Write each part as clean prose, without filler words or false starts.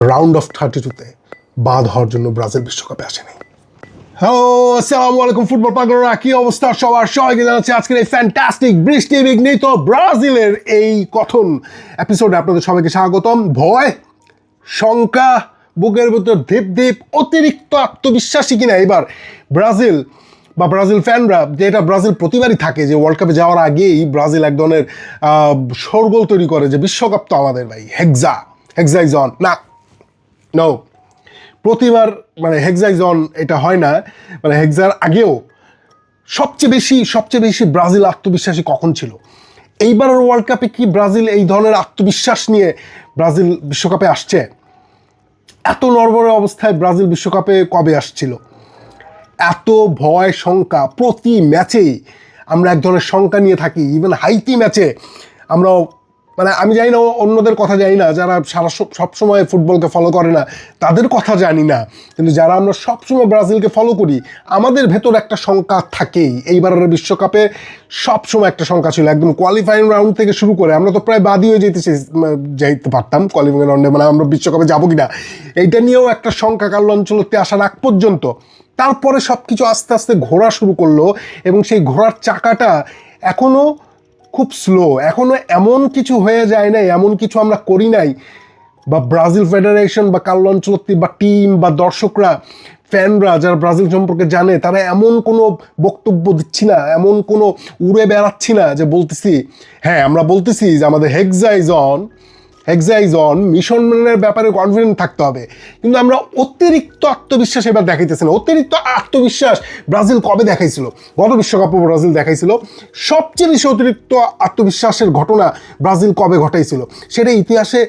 Round of 32-তে বাদ হওয়ার জন্য ব্রাজিল বিশ্বকাপে আসেনি। হ্যালো, আসসালামু আলাইকুম ফুটবল পাগলরা, কি অবস্থা সবার? সবাইকে জানাচ্ছি আজকের এই ফ্যান্টাস্টিক বৃষ্টি বিঘ্নিত ব্রাজিলের এই কথন এপিসোডে আপনাদের সবাইকে স্বাগতম। ভয়, শঙ্কা, বুকের ভিতর ধীপ ধীপ, অতিরিক্ত আত্মবিশ্বাসী কিনা এবার ব্রাজিল বা ব্রাজিল ফ্যানরা, যেটা ব্রাজিল প্রতিবারই থাকে যে ওয়ার্ল্ড কাপে যাওয়ার আগেই ব্রাজিল এক ধরনের শোরগোল তৈরি করে যে বিশ্বকাপ তো আমাদের ভাই, হেক্সাইজন না, নো, প্রতিবার মানে হেক্সাইজন এটা হয় না, মানে হেক্সার আগেও সবচেয়ে বেশি ব্রাজিল আত্মবিশ্বাসী কখন ছিল? এইবারের ওয়ার্ল্ড কাপে কি ব্রাজিল এই ধরনের আত্মবিশ্বাস নিয়ে ব্রাজিল বিশ্বকাপে আসছে? এত নড়বড়ে অবস্থায় ব্রাজিল বিশ্বকাপে কবে আসছিল? এত ভয় শঙ্কা, প্রতি ম্যাচেই আমরা এক ধরনের শঙ্কা নিয়ে থাকি। ইভেন হাইতি ম্যাচে আমরা, মানে আমি জানি না, অন্যদের কথা জানি না, যারা সবসময় ফুটবলকে ফলো করে না তাদের কথা জানি না, কিন্তু যারা আমরা সবসময় ব্রাজিলকে ফলো করি আমাদের ভেতর একটা শঙ্কা থাকেই। এইবারের বিশ্বকাপে সবসময় একটা শঙ্কা ছিল, একদম কোয়ালিফাইং রাউন্ড থেকে শুরু করে। আমরা তো প্রায় বাদই হয়ে যাইতে পারতাম কোয়ালিফাইং রাউন্ডে, মানে আমরা বিশ্বকাপে যাবো কিনা এইটা নিয়েও একটা শঙ্কা কার্লো আনচেলত্তি আসার আগ পর্যন্ত। তারপরে সব কিছু আস্তে আস্তে ঘোরা শুরু করলো এবং সেই ঘোড়ার চাকাটা এখনও খুব স্লো, এখনও এমন কিছু হয়ে যায় নাই, এমন কিছু আমরা করি নাই, বা ব্রাজিল ফেডারেশন বা কার্লো আনচেলত্তি বা টিম বা দর্শকরা, ফ্যানরা যারা ব্রাজিল সম্পর্কে জানে, তারা এমন কোনো বক্তব্য দিচ্ছি না, এমন কোনো উড়ে বেড়াচ্ছি না যে বলতেছি, হ্যাঁ আমরা বলতেছি যে আমাদের হেক্সাইজন মিশনের ব্যাপারে কনফিডেন্ট থাকতে হবে, কিন্তু আমরা অতিরিক্ত আত্মবিশ্বাস এবার দেখাইতেছি না। অতিরিক্ত আত্মবিশ্বাস ব্রাজিল কবে দেখাইছিল? গত বিশ্বকাপে ব্রাজিল দেখাইছিল। সবচেয়ে বেশি অতিরিক্ত আত্মবিশ্বাসের ঘটনা ব্রাজিল কবে ঘটাইছিল সেটা ইতিহাসে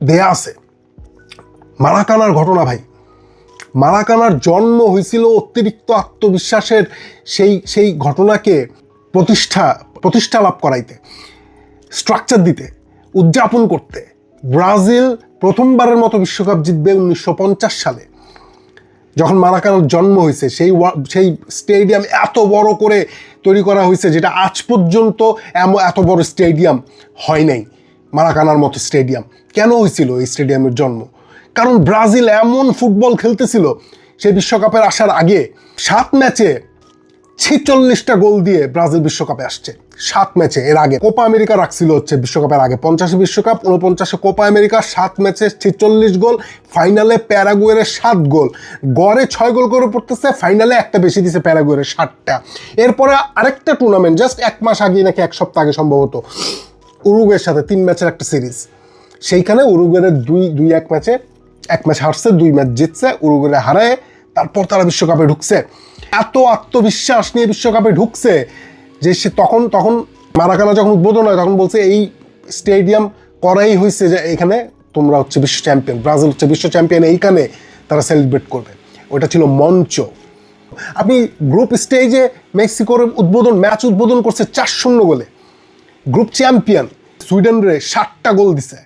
দেয়া আছে। মারাকানার ঘটনা ভাই, মারাকানার জন্ম হয়েছিল অতিরিক্ত আত্মবিশ্বাসের সেই ঘটনাকে প্রতিষ্ঠা লাভ করাইতে, স্ট্রাকচার দিতে, উদযাপন করতে। ব্রাজিল প্রথমবারের মতো বিশ্বকাপ জিতবে 1950 সালে, যখন মারাকানার জন্ম হয়েছে। সেই স্টেডিয়াম এত বড় করে তৈরি করা হয়েছে, যেটা আজ পর্যন্ত এত বড় স্টেডিয়াম হয় নাই, মারাকানার মতো স্টেডিয়াম। কেন হয়েছিল এই স্টেডিয়ামের জন্ম? কারণ ব্রাজিল এমন ফুটবল খেলতেছিল সেই বিশ্বকাপের আসার আগে। 7 ম্যাচে 46টা গোল দিয়ে ব্রাজিল বিশ্বকাপে আসছে। 7 ম্যাচে। এর আগে কোপা আমেরিকা রাখছিল হচ্ছে বিশ্বকাপের আগে, 50 বিশ্বকাপ, 49 কোপা আমেরিকা, 7 ম্যাচে 46 গোল, ফাইনালে প্যারাগুয়ের 7 গোল, গড়ে 6 গোল করে পড়তেছে, ফাইনালে একটা বেশি দিছে প্যারাগুয়ের 7টা। এরপরে আরেকটা টুর্নামেন্ট জাস্ট 1 মাস আগে নাকি 1 সপ্তাহ আগে সম্ভবত, উরুগুয়ের সাথে 3 ম্যাচের একটা সিরিজ। সেইখানে উরুগুয়ের 2-1 ম্যাচে, 1 ম্যাচ হারছে, 2 ম্যাচ জিতছে, উরুগুয়ে হারায়, তারপর তারা বিশ্বকাপে ঢুকছে। এত আত্মবিশ্বাস নিয়ে বিশ্বকাপে ঢুকছে যে সে তখন মারাকানা যখন উদ্বোধন হয় তখন বলছে এই স্টেডিয়াম করাই হয়েছে যে এখানে তোমরা হচ্ছে বিশ্ব চ্যাম্পিয়ন, ব্রাজিল হচ্ছে বিশ্ব চ্যাম্পিয়ন, এইখানে তারা সেলিব্রেট করবে। ওটা ছিল মঞ্চ। আপনি গ্রুপ স্টেজে মেক্সিকোর ম্যাচ উদ্বোধন করছে 4-0 গোলে, গ্রুপ চ্যাম্পিয়ন। সুইডেনরে 7টা গোল দিছে,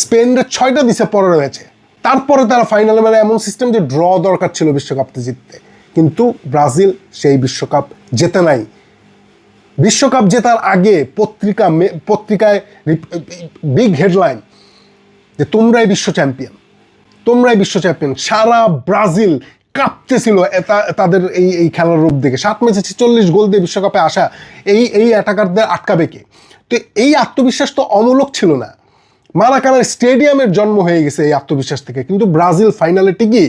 স্পেনরে 6টা দিছে পরের ম্যাচে। তারপরে তারা ফাইনালে, মানে এমন সিস্টেম যে ড্র দরকার ছিল বিশ্বকাপটা জিততে, কিন্তু ব্রাজিল সেই বিশ্বকাপ জেতে নাই। বিশ্বকাপ জেতার আগে পত্রিকায় বিগ হেডলাইন যে তোমরাই বিশ্ব চ্যাম্পিয়ন। সারা ব্রাজিল কাঁপতেছিল তাদের এই খেলার রূপ দেখে। 7 ম্যাচে 46 গোল দিয়ে বিশ্বকাপে আসা এই অ্যাটাকারদের আটকাবে কে? তো এই আত্মবিশ্বাস তো অমূলক ছিল না। মারাকানার স্টেডিয়ামের জন্ম হয়ে গেছে এই আত্মবিশ্বাস থেকে। কিন্তু ব্রাজিল ফাইনালে টিকি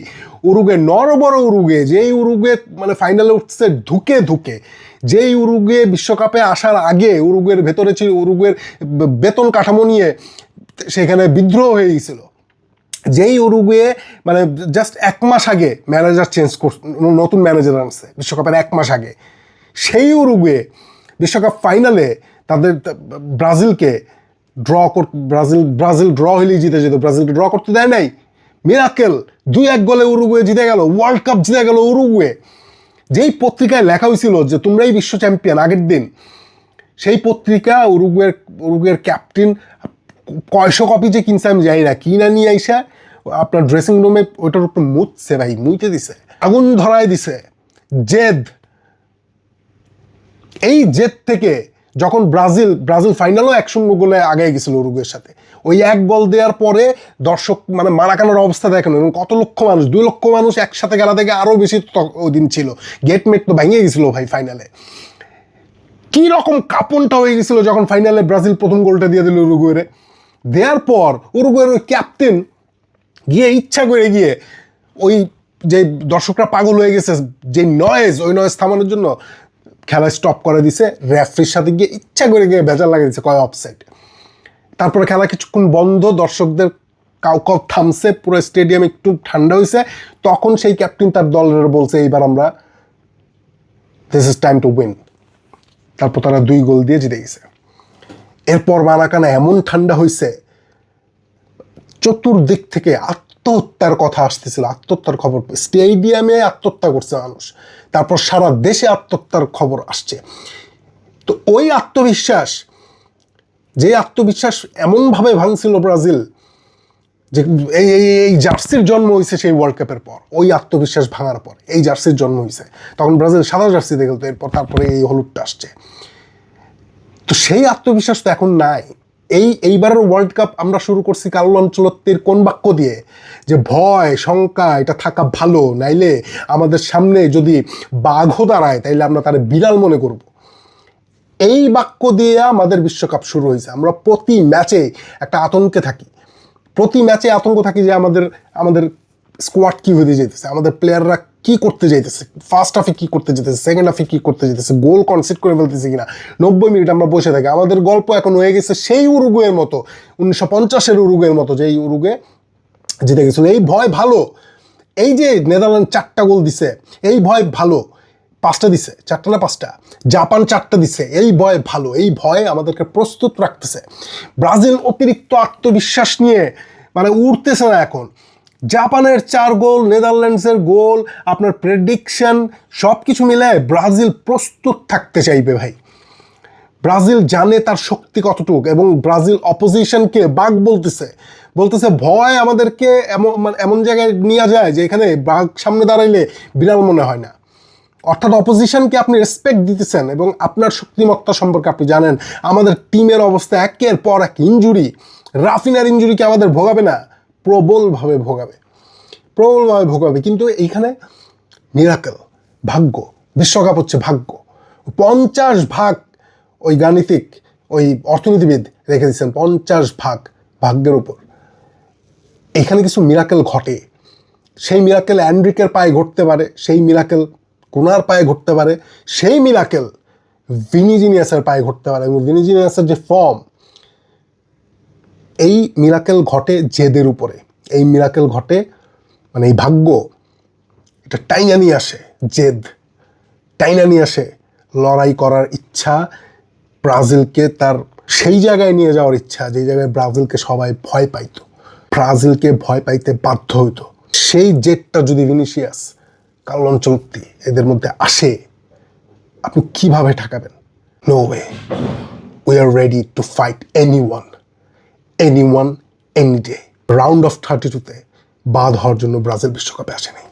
উরুগুয়ে, নরবড় উরুগুয়ে, যেই উরুগুয়ে মানে ফাইনালে উঠছে ধুকে, যেই উরুগুয়ে বিশ্বকাপে আসার আগে উরুগুয়ের ভেতরে ছিল, উরুগুয়ের বেতন কাঠামো নিয়ে সেখানে বিদ্রোহ হয়ে গেছিল, যেই উরুগুয়ে মানে জাস্ট 1 মাস আগে ম্যানেজার চেঞ্জ করছে, নতুন ম্যানেজার আনছে বিশ্বকাপের 1 মাস আগে, সেই উরুগুয়ে বিশ্বকাপ ফাইনালে তাদের ব্রাজিলকে ব্রাজিল ড্র হলেই জিতে যেত, ব্রাজিলকে ড্র করতে দেয় নাই। মিরাকেল, 2-1 গোলে উরুগুয়ে জিতে গেল, ওয়ার্ল্ড কাপ জিতে গেল উরুগুয়ে। যেই পত্রিকায় লেখা হয়েছিল যে তোমরাই বিশ্ব চ্যাম্পিয়ন আগের দিন, সেই পত্রিকা উরুগুয়ের ক্যাপ্টেন কয়শো কপি যে কিনছে আমি জানি না, কিনা নিয়ে আইসা আপনার ড্রেসিং রুমে ওইটার উপর মুছছে ভাই, মুইতে দিছে, আগুন ধরায় দিছে। এই জেদ থেকে যখন ব্রাজিল ফাইনালও 1-0 গোলে আগে গেছিল উরুগুয়ের সাথে, ওই এক গোল দেওয়ার পরে দর্শক মানে মারাকানার অবস্থা দেখেন, এবং কত লক্ষ মানুষ, 2 লক্ষ মানুষ একসাথে খেলা থেকে আরও বেশি ওই দিন ছিল। গেটমেট তো ভেঙে গেছিলো ভাই ফাইনালে। কি রকম কাপনটা হয়ে গেছিল যখন ফাইনালে ব্রাজিল প্রথম গোলটা দিয়ে দিল উরুগুয়েরে। দেওয়ার পর উরুগুয়ের ওই ক্যাপ্টেন গিয়ে ইচ্ছা করে গিয়ে ওই যে দর্শকরা পাগল হয়ে গেছে যে নয়েজ, ওই নয়েজ থামানোর জন্য খেলা স্টপ করে দিছে, রেফারির সাথে গিয়ে ইচ্ছা করে গিয়ে ভেজাল লাগিয়ে দিচ্ছে, কয় অফসাইড। তারপরে খেলা কিছুক্ষণ বন্ধ, দর্শকদের কাউ থামছে, পুরো স্টেডিয়াম একটু ঠান্ডা হয়েছে। তখন সেই ক্যাপ্টেন তার দলের বলছে এইবার আমরা this is time to win. তারপর তারা 2 গোল দিয়ে জিতে গেছে। এরপর মারাকানা এমন ঠান্ডা হয়েছে, চতুর্দিক থেকে আত্মহত্যার কথা আসতেছিল, আত্মহত্যার খবর, স্টেডিয়ামে আত্মহত্যা করছে মানুষ, তারপর সারা দেশে আত্মহত্যার খবর আসছে। তো ওই আত্মবিশ্বাস, যে আত্মবিশ্বাস এমনভাবে ভাঙছিল ব্রাজিল, যে এই জার্সির জন্ম হয়েছে সেই ওয়ার্ল্ড কাপের পর, ওই আত্মবিশ্বাস ভাঙার পর এই জার্সির জন্ম হয়েছে। তখন ব্রাজিল সাদা জার্সিতে খেলতো, তারপরে এই হলুদটা আসছে। তো সেই আত্মবিশ্বাস তো এখন নাই। এইবারের ওয়ার্ল্ড কাপ আমরা শুরু করছি কার্লো আনচেলত্তির কোন বাক্য দিয়ে, যে ভয় শঙ্কা এটা থাকা ভালো, নাইলে আমাদের সামনে যদি বাঘও দাঁড়ায় তাইলে আমরা তার বিড়াল মনে করব। এই বাক্য দিয়ে আমাদের বিশ্বকাপ শুরু হয়েছে। আমরা প্রতি ম্যাচে একটা আতঙ্কে থাকি, প্রতি ম্যাচে আতঙ্ক থাকি যে আমাদের স্কোয়াড কী হতে যেতেছে, আমাদের প্লেয়াররা কি করতে যাইতেছে, ফার্স্ট হাফে কি করতে যেতেছে, সেকেন্ড হাফে কি করতে যেতেছে, গোল কনসিড করে ফেলতেছে কিনা। 90 মিনিট আমরা বসে থাকি। আমাদের গল্প এখন হয়ে গেছে সেই উরুগুয়ের মতো, 1950-এর উরুগুয়ের মতো, যে এই উরুগুয়ে জিতে গেছিল। এই ভয় ভালো। এই যে নেদারল্যান্ড 4টা গোল দিছে, এই ভয় ভালো। 5টা দিছে, 4টা না 5টা, জাপান 4টা দিছে, এই ভয় ভালো। এই ভয় আমাদেরকে প্রস্তুত রাখতেছে। ব্রাজিল অতিরিক্ত আত্মবিশ্বাস নিয়ে মানে উঠতেছে না এখন। জাপানের 4 গোল, নেদারল্যান্ডসের গোল, আপনার প্রেডিকশন সব কিছু মিলে ব্রাজিল প্রস্তুত থাকতে চাইবে ভাই। ব্রাজিল জানে তার শক্তি কতটুকু, এবং ব্রাজিল অপোজিশনকে বাঘ বলতেছে ভয় আমাদেরকে এমন জায়গায় নিয়ে যায় যে এখানে বাঘ সামনে দাঁড়াইলে বিড়াল মনে হয় না। অর্থাৎ অপোজিশনকে আপনি রেসপেক্ট দিতেছেন, এবং আপনার শক্তিমত্তা সম্পর্কে আপনি জানেন। আমাদের টিমের অবস্থা একের পর এক ইনজুরি, রাফিনার ইনজুরিকে আমাদের ভোগাবে না, প্রবলভাবে ভোগাবে। কিন্তু এইখানে মিরাকেল, ভাগ্য, বিশ্বকাপ হচ্ছে ভাগ্য। 50 ভাগ ওই গাণিতিক, ওই অর্থনীতিবিদ রেখে দিচ্ছেন, 50 ভাগ ভাগ্যের উপর। এখানে কিছু মিরাকেল ঘটে। সেই মিরাকেল অ্যান্ড্রিকের পায়ে ঘটতে পারে, সেই মিরাকেল কোনার পায়ে ঘটতে পারে, সেই মিরাকেল ভিনিজিনিয়াসের পায়ে ঘটতে পারে। এবং ভিনিজিনিয়াসের যে ফর্ম, এই মিরাকেল ঘটে জেদের উপরে। এই মিরাকেল ঘটে মানে এই ভাগ্য, এটা টাইনা নিয়ে আসে, জেদ টাইনা নিয়ে আসে, লড়াই করার ইচ্ছা, ব্রাজিলকে তার সেই জায়গায় নিয়ে যাওয়ার ইচ্ছা যে জায়গায় ব্রাজিলকে সবাই ভয় পাইত, ব্রাজিলকে ভয় পাইতে বাধ্য হইতো। সেই জেদটা যদি ভিনিসিয়াস, কার্লো আনচেলত্তি এদের মধ্যে আসে, আপনি কিভাবে ঠেকাবেন? No way. We are ready to fight anyone, any day. Round of 32-তে বাদ হওয়ার জন্য ব্রাজিল বিশ্বকাপে আসেনি।